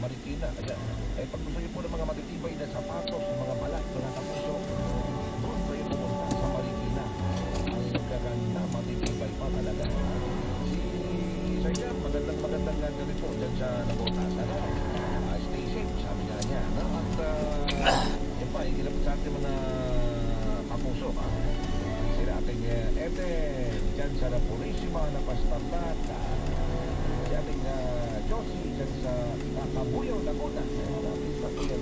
Marikina. Ayan. Eh, pag gusto niyo po ng mga matitibay na sapatos, mga balat, mga kapuso, doon kayo pumunta sa Marikina. Ang gaganda, matitibay pa talaga. Si Sir Jam, magandang gabi po dyan sa Nabotas. Ano? Stay safe, sabi nga niya. No? At yan pa, ikilapit sa ating mga kapuso. Sila ating Eden, dyan sa La Purisima, na Pastarlat. Si ating Josie, dyan sa Kabuyaw, Laguna. Maraming pa po yan.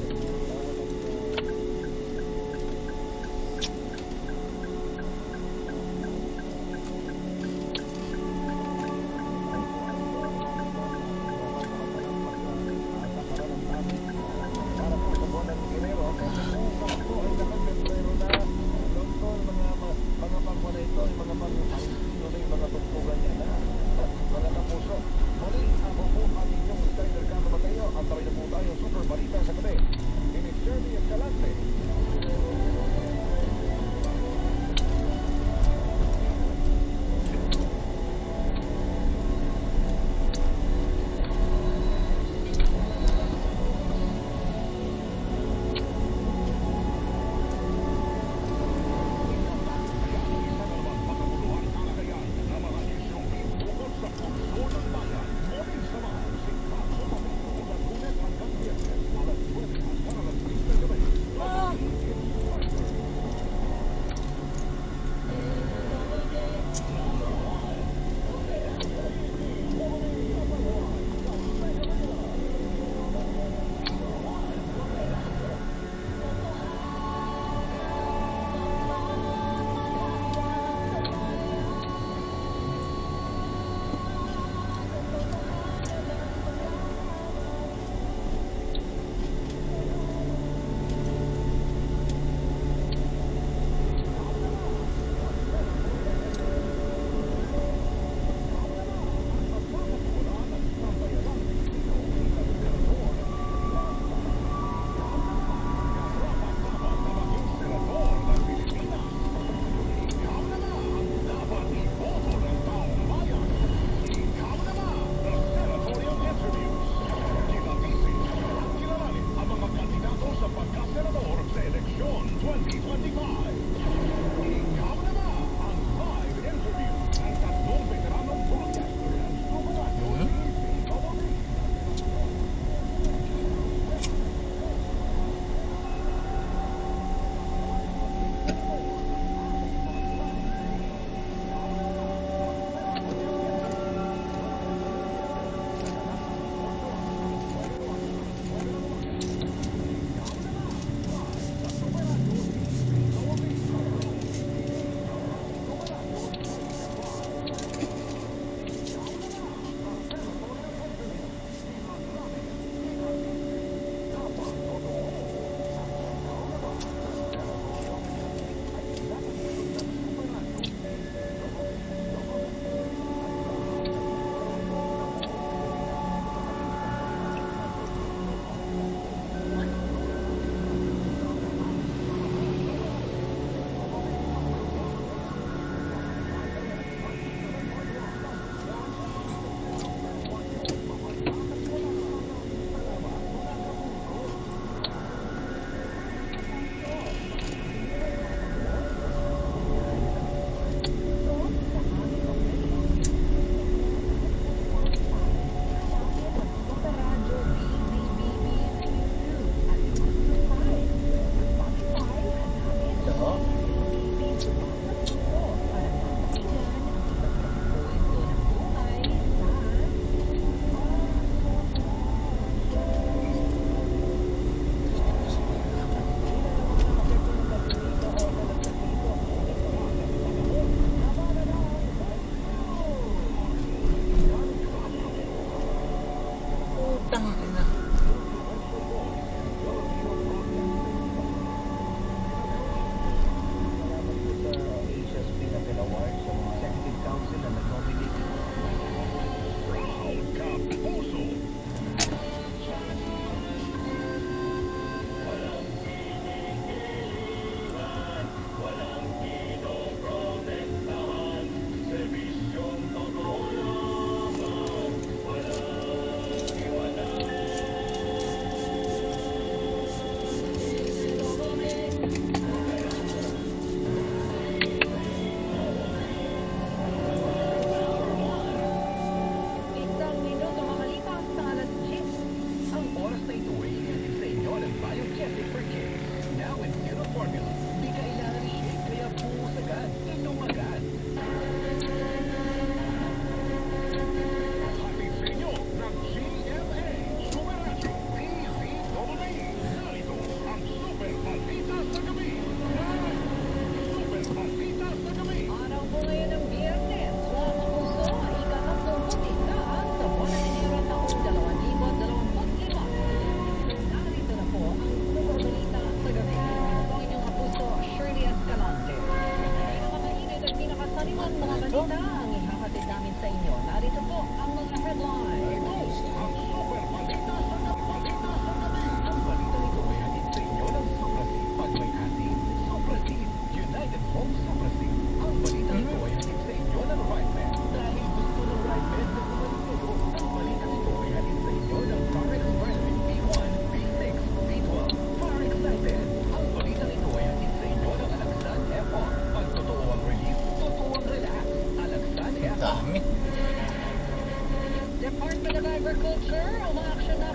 Super Balita sa gabi. Ini Jeremy Escalante. agriculture, umaaksyon na